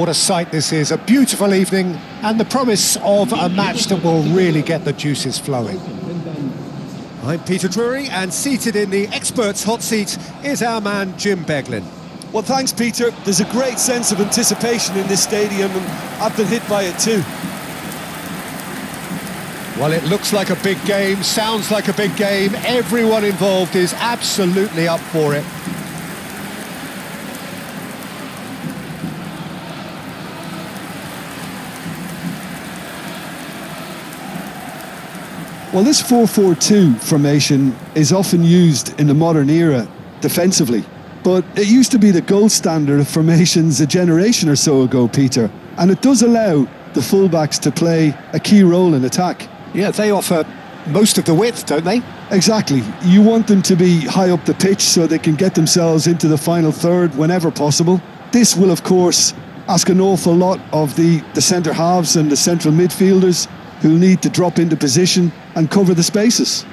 What a sight this is, a beautiful evening and the promise of a match that will really get the juices flowing. I'm Peter Drury, and seated in the experts' hot seat is our man Jim Beglin. Well, thanks, Peter. There's a great sense of anticipation in this stadium, and I've been hit by it too. Well, it looks like a big game, sounds like a big game. Everyone involved is absolutely up for it. Well, this 4-4-2 formation is often used in the modern era defensively, but it used to be the gold standard of formations a generation or so ago, Peter, and it does allow the fullbacks to play a key role in attack. Yeah, they offer most of the width, don't they? Exactly. You want them to be high up the pitch so they can get themselves into the final third whenever possible. This will, of course, ask an awful lot of the centre halves and the central midfielders, who'll need to drop into position and cover the spaces.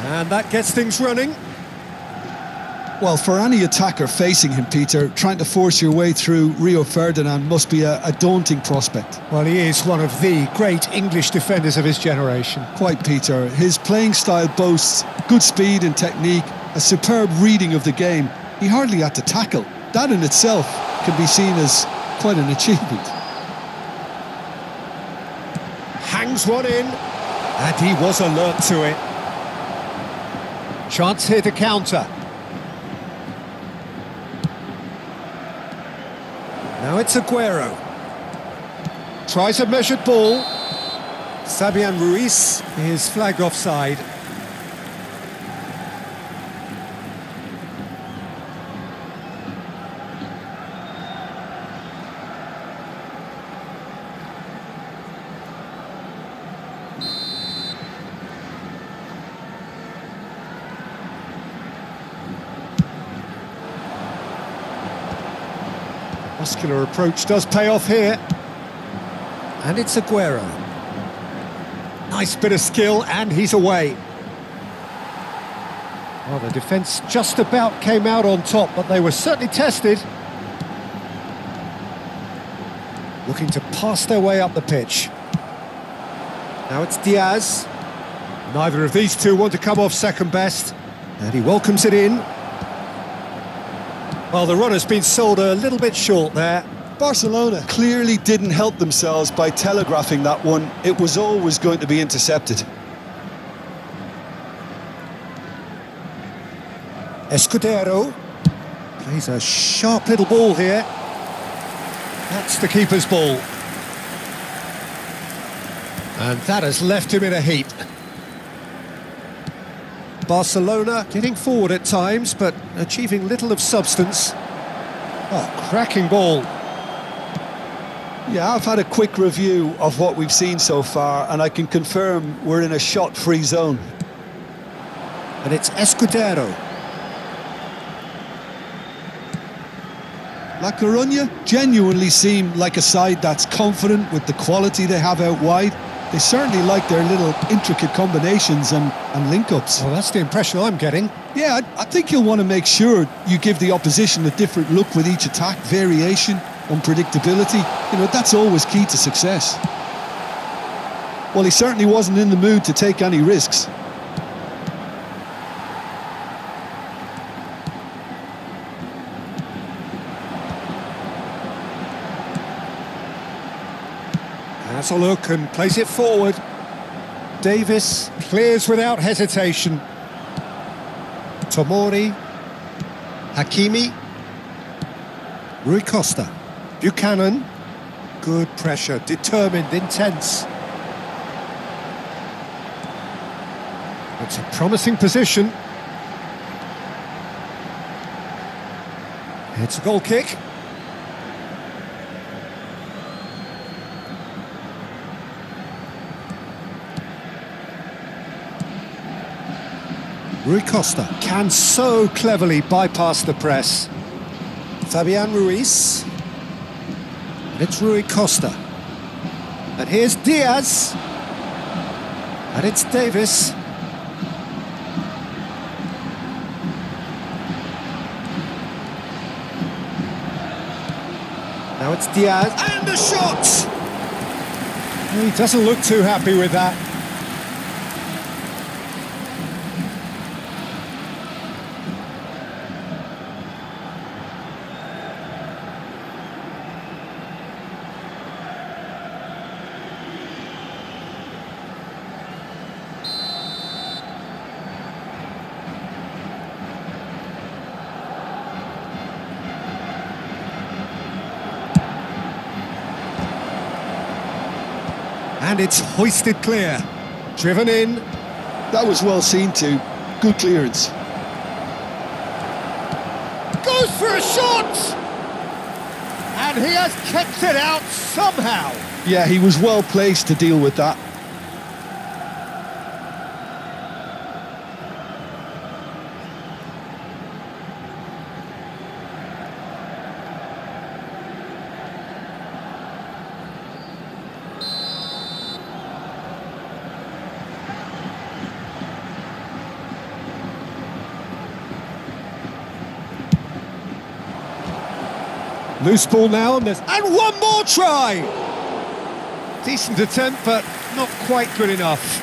And that gets things running. Well, for any attacker facing him, Peter, trying to force your way through Rio Ferdinand must be a daunting prospect. Well, he is one of the great English defenders of his generation. Quite, Peter. His playing style boasts good speed and technique, a superb reading of the game. He hardly had to tackle. That in itself can be seen as quite an achievement. Hangs one in, and he was alert to it. Chance here to counter. Now it's Aguero. Tries a measured ball. Fabian Ruiz is flagged offside. Muscular approach does pay off here. And it's Aguero. Nice bit of skill, and he's away. Well, the defence just about came out on top, but they were certainly tested. Looking to pass their way up the pitch. Now it's Diaz. Neither of these two want to come off second best. And he welcomes it in. Well, the run has been sold a little bit short there. Barcelona clearly didn't help themselves by telegraphing that one. It was always going to be intercepted. Escudero plays a sharp little ball here. That's the keeper's ball. And that has left him in a heap. Barcelona getting forward at times, but achieving little of substance. Oh, cracking ball. Yeah, I've had a quick review of what we've seen so far, and I can confirm we're in a shot-free zone. And it's Escudero. La Coruna genuinely seem like a side that's confident with the quality they have out wide. They certainly like their little intricate combinations and link-ups. Well, that's the impression I'm getting. Yeah, I think you'll want to make sure you give the opposition a different look with each attack, variation, unpredictability. You know, that's always key to success. Well, he certainly wasn't in the mood to take any risks. Has a look and plays it forward. Davis clears without hesitation. Tomori. Hakimi. Rui Costa. Buchanan. Good pressure, determined, intense. It's a promising position. It's a goal kick. Rui Costa can so cleverly bypass the press. Fabian Ruiz. And it's Rui Costa. And here's Diaz. And it's Davis. Now it's Diaz. And a shot! He doesn't look too happy with that. And it's hoisted clear. Driven in. That was well seen too. Good clearance. Goes for a shot! And he has kept it out somehow. Yeah, he was well placed to deal with that. Loose ball now, and one more try! Decent attempt, but not quite good enough.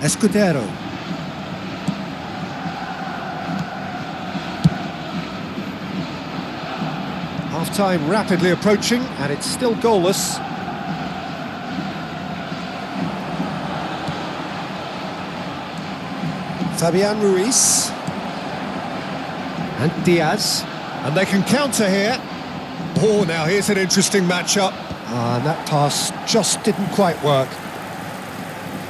Escudero. Half-time rapidly approaching, and it's still goalless. Fabian Ruiz. And Diaz. And they can counter here. Oh, now here's an interesting matchup. And that pass just didn't quite work.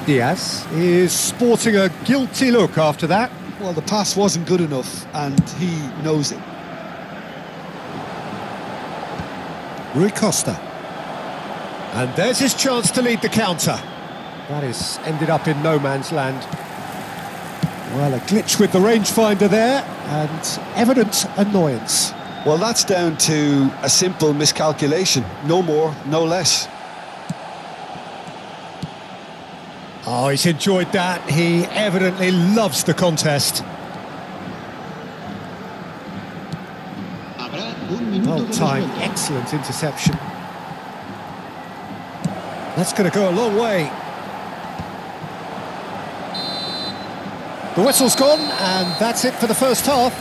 Diaz is sporting a guilty look after that. Well, the pass wasn't good enough, and he knows it. Rui Costa. And there's his chance to lead the counter. That is ended up in no man's land. Well, a glitch with the rangefinder there, and evident annoyance. Well, that's down to a simple miscalculation. No more, no less. Oh, he's enjoyed that. He evidently loves the contest. Well timed, excellent interception. That's going to go a long way. The whistle's gone, and that's it for the first half.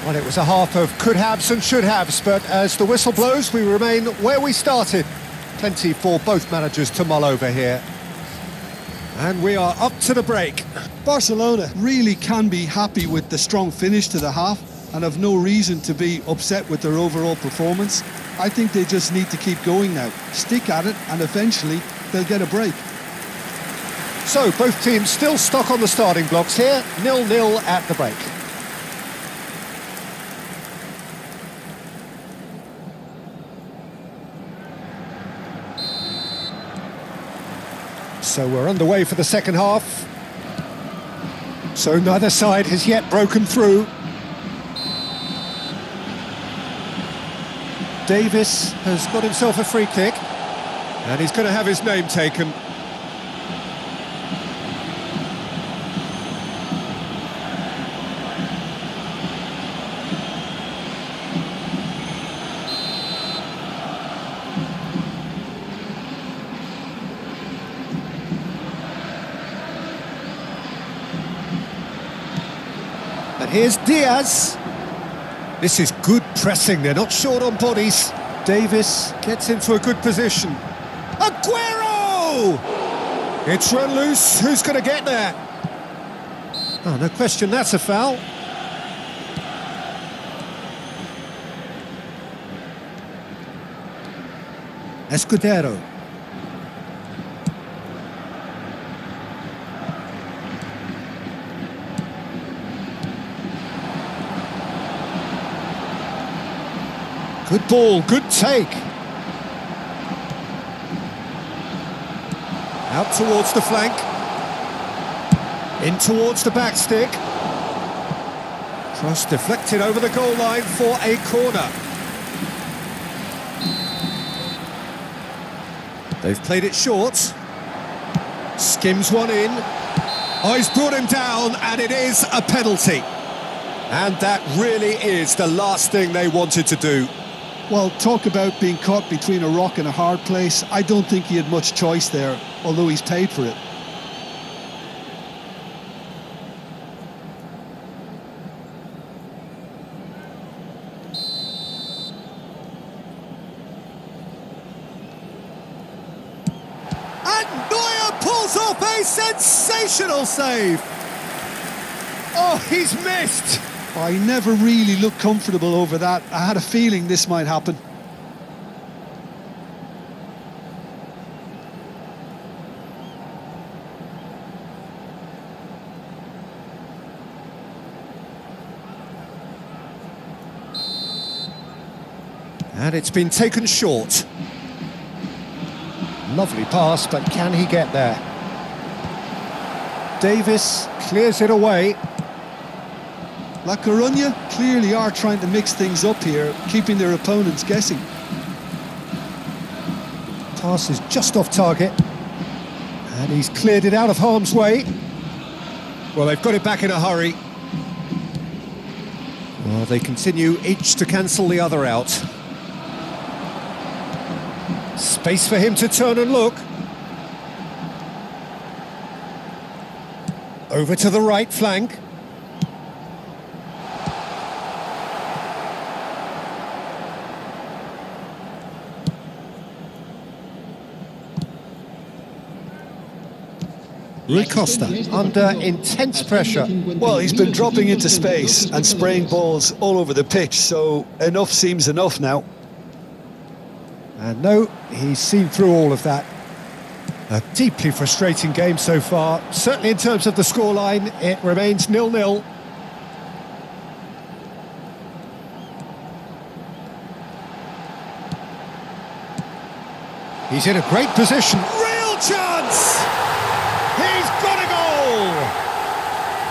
Well, it was a half of could-haves and should-haves, but as the whistle blows, we remain where we started. Plenty for both managers to mull over here. And we are up to the break. Barcelona really can be happy with the strong finish to the half and have no reason to be upset with their overall performance. I think they just need to keep going now, stick at it, and eventually they'll get a break. So, both teams still stuck on the starting blocks here, 0-0 at the break. So we're underway for the second half. So neither side has yet broken through. Davis has got himself a free kick, and he's going to have his name taken. And here's Diaz. This is good pressing, they're not short on bodies. Davis gets into a good position. Aguero! It's run loose, who's going to get there? Oh, no question, that's a foul. Escudero. Good ball, good take. Out towards the flank. In towards the back stick. Cross deflected over the goal line for a corner. They've played it short. Skims one in. Oh, he's brought him down, and it is a penalty. And that really is the last thing they wanted to do. Well, talk about being caught between a rock and a hard place. I don't think he had much choice there, although he's paid for it. And Neuer pulls off a sensational save. Oh, he's missed. I never really looked comfortable over that. I had a feeling this might happen. And it's been taken short. Lovely pass, but can he get there? Davis clears it away. La Coruna clearly are trying to mix things up here, keeping their opponents guessing. Pass is just off target. And he's cleared it out of harm's way. Well, they've got it back in a hurry. Well, they continue each to cancel the other out. Space for him to turn and look. Over to the right flank. Rui Costa under intense pressure. Well, he's been dropping into space and spraying balls all over the pitch, so enough seems enough now. And no, he's seen through all of that. A deeply frustrating game so far. Certainly in terms of the scoreline, it remains 0-0. He's in a great position. Real chance! He's got a goal!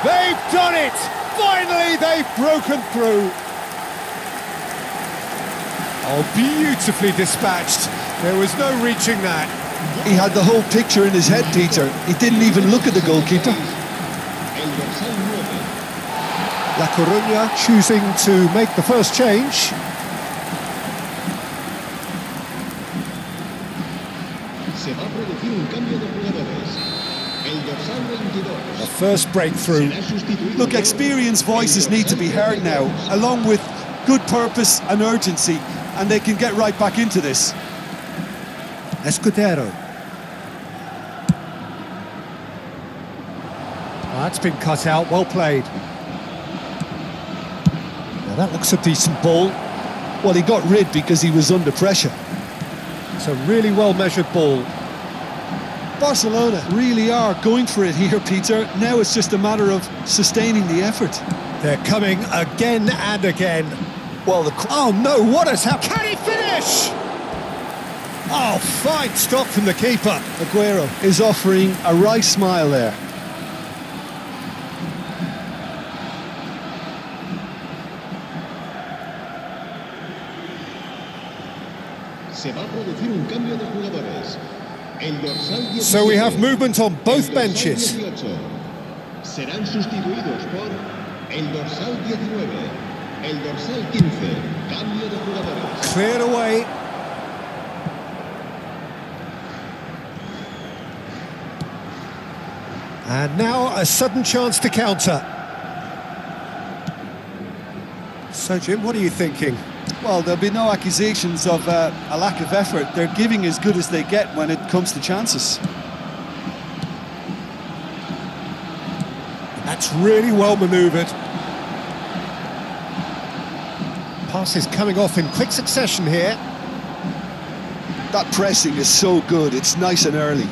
They've done it! Finally, they've broken through. Oh, beautifully dispatched. There was no reaching that. He had the whole picture in his head, Peter. He didn't even look at the goalkeeper. La Coruna choosing to make the first change. The first breakthrough. Look, experienced voices need to be heard now, along with good purpose and urgency, and they can get right back into this. Escudero. Oh, that's been cut out, well played. Now that looks a decent ball. Well, he got rid because he was under pressure. It's a really well measured ball. Barcelona really are going for it here, Peter. Now it's just a matter of sustaining the effort. They're coming again and again. Well, oh no, what has happened? Can he finish? Oh, fine stop from the keeper. Aguero is offering a wry smile there. So we have movement on both benches. Serán sustituidos por el dorsal 19, el dorsal 15, cambio de jugadores. Cleared away. And now a sudden chance to counter. So, Jim, what are you thinking? Well, there'll be no accusations of a lack of effort. They're giving as good as they get when it comes to chances. That's really well manoeuvred. Pass is coming off in quick succession here. That pressing is so good, it's nice and early.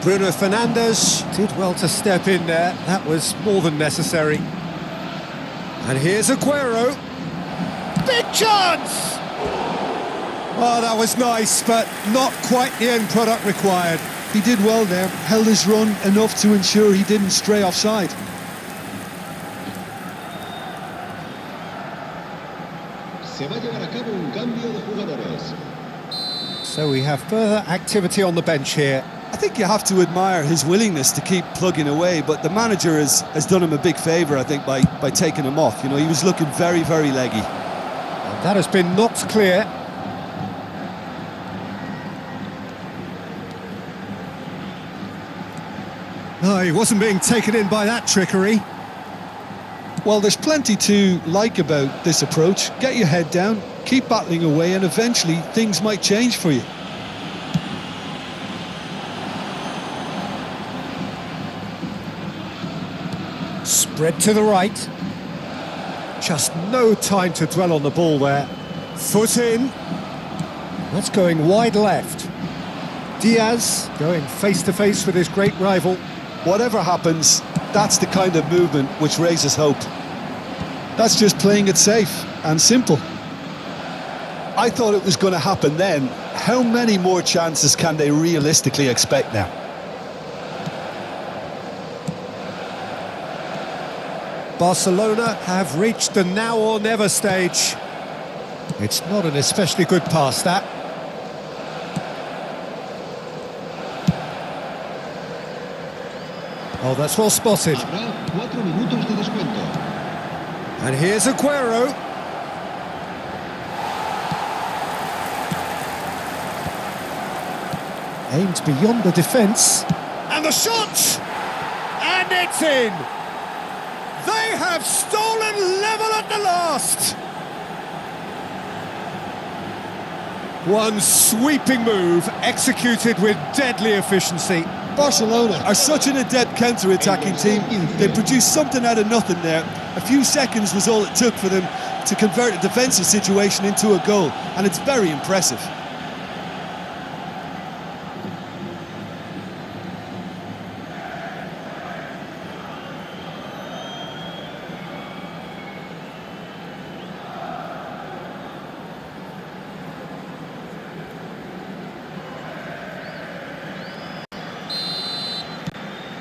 Bruno Fernandes did well to step in there. That was more than necessary. And here's Aguero. big chance! Oh, that was nice, but not quite the end product required. He did well there, held his run enough to ensure he didn't stray offside. Se va a llevar a cabo un cambio de jugadores. So we have further activity on the bench here. I think you have to admire his willingness to keep plugging away, but the manager has done him a big favour, I think, by taking him off. You know, he was looking very, very leggy. And that has been knocked clear. No, he wasn't being taken in by that trickery. Well, there's plenty to like about this approach. Get your head down, keep battling away, and eventually things might change for you. Spread to the right. Just no time to dwell on the ball there. Foot in. That's going wide left. Diaz going face-to-face with his great rival. Whatever happens, that's the kind of movement which raises hope. That's just playing it safe and simple. I thought it was going to happen then. How many more chances can they realistically expect now? Barcelona have reached the now or never stage. It's not an especially good pass, that. Oh, that's well spotted. Habrá 4 minutos de descuento. And here's Aguero. Aimed beyond the defence. And the shot! And it's in! They have stolen level at the last! One sweeping move executed with deadly efficiency. Barcelona are such an adept counter-attacking team. They produced something out of nothing there. A few seconds was all it took for them to convert a defensive situation into a goal, and it's very impressive.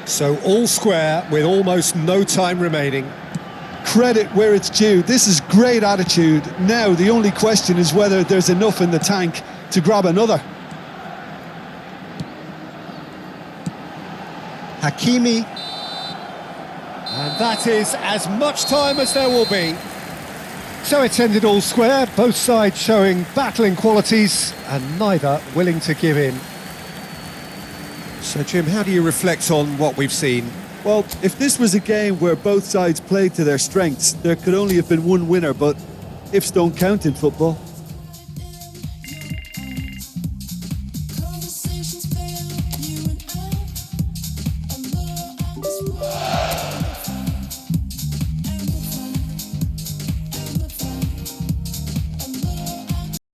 So all square with almost no time remaining. Credit where it's due. This is great attitude. Now the only question is whether there's enough in the tank to grab another. Hakimi. And that is as much time as there will be. So it's ended all square, both sides showing battling qualities and neither willing to give in. So Jim, how do you reflect on what we've seen? Well, if this was a game where both sides played to their strengths, there could only have been one winner, but ifs don't count in football.